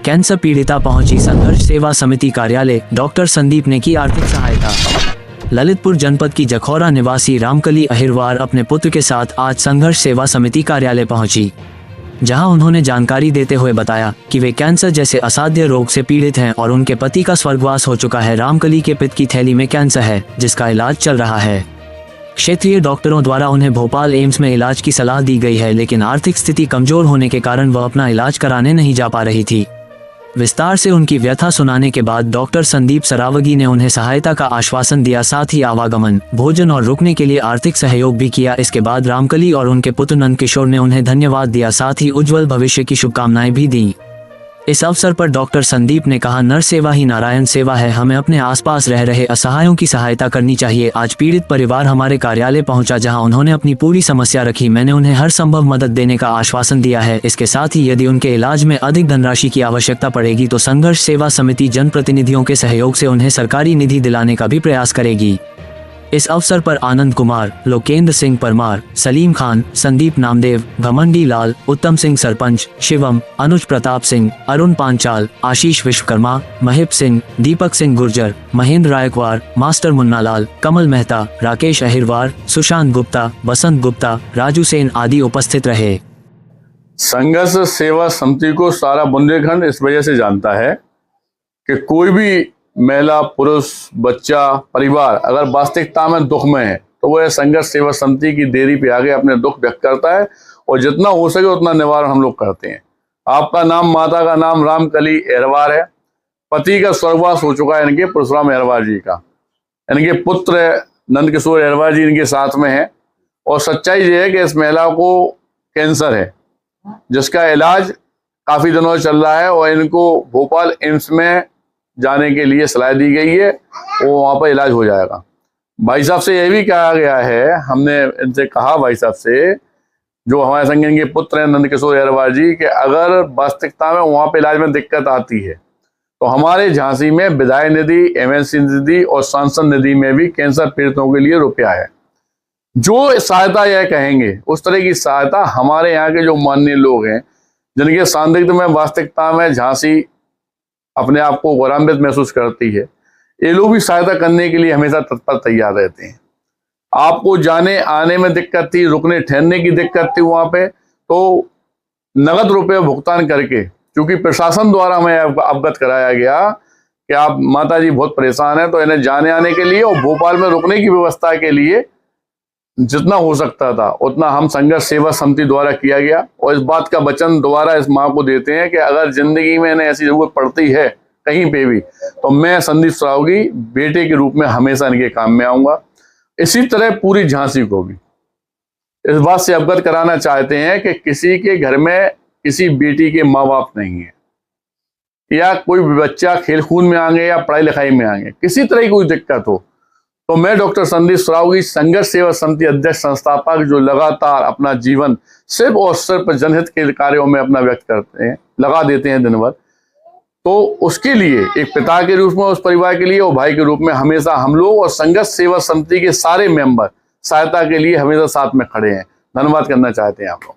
Cancer पीड़िता पहुंची संघर्ष सेवा समिति कार्यालय, डॉक्टर संदीप ने की आर्थिक सहायता। ललितपुर जनपद की जखौरा निवासी रामकली अहिरवार अपने पुत्र के साथ आज संघर्ष सेवा समिति कार्यालय पहुंची, जहां उन्होंने जानकारी देते हुए बताया कि वे कैंसर जैसे असाध्य रोग से पीड़ित हैं और उनके पति का स्वर्गवास हो चुका है। रामकली के पित्त की थैली में कैंसर है, जिसका इलाज चल रहा है। क्षेत्रीय डॉक्टरों द्वारा उन्हें भोपाल एम्स में इलाज की सलाह दी गई है, लेकिन आर्थिक स्थिति कमजोर होने के कारण वह अपना इलाज कराने नहीं जा पा रही थी। विस्तार से उनकी व्यथा सुनाने के बाद डॉक्टर संदीप सरावगी ने उन्हें सहायता का आश्वासन दिया, साथ ही आवागमन, भोजन और रुकने के लिए आर्थिक सहयोग भी किया। इसके बाद रामकली और उनके पुत्र नंद किशोर ने उन्हें धन्यवाद दिया, साथ ही उज्जवल भविष्य की शुभकामनाएं भी दी। इस अवसर पर डॉक्टर संदीप ने कहा, नर सेवा ही नारायण सेवा है, हमें अपने आसपास रह रहे असहायों की सहायता करनी चाहिए। आज पीड़ित परिवार हमारे कार्यालय पहुंचा, जहां उन्होंने अपनी पूरी समस्या रखी। मैंने उन्हें हर संभव मदद देने का आश्वासन दिया है। इसके साथ ही यदि उनके इलाज में अधिक धनराशि की आवश्यकता पड़ेगी तो संघर्ष सेवा समिति जनप्रतिनिधियों के सहयोग से उन्हें सरकारी निधि दिलाने का भी प्रयास करेगी। इस अवसर पर आनंद कुमार, लोकेंद्र सिंह परमार, सलीम खान, संदीप नामदेव, घमंडी लाल, उत्तम सिंह सरपंच, शिवम, अनुज प्रताप सिंह, अरुण पांचाल, आशीष विश्वकर्मा, महिप सिंह, दीपक सिंह गुर्जर, महेंद्र रायकवार, मास्टर मुन्नालाल, कमल मेहता, राकेश अहिरवार, सुशांत गुप्ता, बसंत गुप्ता, राजू सेन आदि उपस्थित रहे। संघर्ष सेवा समिति को सारा बुंदेलखंड इस वजह से जानता है कि कोई भी महिला, पुरुष, बच्चा, परिवार अगर वास्तविकता में दुख में है तो वह संघर्ष सेवा समिति की देरी पे आगे अपने दुख व्यक्त करता है और जितना हो सके उतना निवारण हम लोग करते हैं। आपका नाम, माता का नाम रामकली अहिरवार है। पति का स्वर्गवास हो चुका है इनके परशुराम अहिरवार जी का। इनके पुत्र नंद किशोर अहिरवार जी इनके साथ में है और सच्चाई ये है कि इस महिला को कैंसर है, जिसका इलाज काफी दिनों से चल रहा है और इनको भोपाल एम्स में जाने के लिए सलाह दी गई है, वो वहाँ पर इलाज हो जाएगा। भाई साहब से यह भी कहा गया है, हमने इनसे कहा भाई साहब से, जो हमारे संग इनके पुत्र हैं नंद किशोर अहिरवार जी, कि अगर वास्तविकता में वहाँ पे इलाज में दिक्कत आती है तो हमारे झांसी में विधायक निधि, एमएनसी निधि और सांसद निधि में भी कैंसर पीड़ितों के लिए रुपया है। जो सहायता यह कहेंगे उस तरह की सहायता हमारे यहाँ के जो माननीय लोग हैं, जिनके सानिध्य में वास्तविकता में झांसी अपने आप को गौरवान्वित महसूस करती है, ये लोग भी सहायता करने के लिए हमेशा तत्पर तैयार रहते हैं। आपको जाने आने में दिक्कत थी, रुकने ठहरने की दिक्कत थी वहां पे, तो नगद रुपये भुगतान करके, क्योंकि प्रशासन द्वारा हमें अवगत कराया गया कि आप माता जी बहुत परेशान है, तो इन्हें जाने आने के लिए और भोपाल में रुकने की व्यवस्था के लिए जितना हो सकता था उतना हम संघर्ष सेवा समिति द्वारा किया गया। और इस बात का वचन दोबारा इस माँ को देते हैं कि अगर जिंदगी में इन्हें ऐसी जरूरत पड़ती है कहीं पे भी, तो मैं संदीप सरावगी बेटे के रूप में हमेशा इनके काम में आऊंगा। इसी तरह पूरी झांसी को भी इस बात से अवगत कराना चाहते हैं कि किसी के घर में किसी बेटी के माँ बाप नहीं है, या कोई बच्चा खेलकूद में आएंगे या पढ़ाई लिखाई में आएंगे, किसी तरह की कोई दिक्कत हो, तो मैं डॉक्टर संदीप सरावगी, संघर्ष सेवा समिति अध्यक्ष संस्थापक, जो लगातार अपना जीवन सिर्फ और सिर्फ जनहित के कार्यों में अपना व्यक्त करते हैं, लगा देते हैं दिन भर, तो उसके लिए एक पिता के रूप में उस परिवार के लिए और भाई के रूप में हमेशा हम लोग और संघर्ष सेवा समिति के सारे मेंबर सहायता के लिए हमेशा साथ में खड़े हैं। धन्यवाद करना चाहते हैं आप लोग।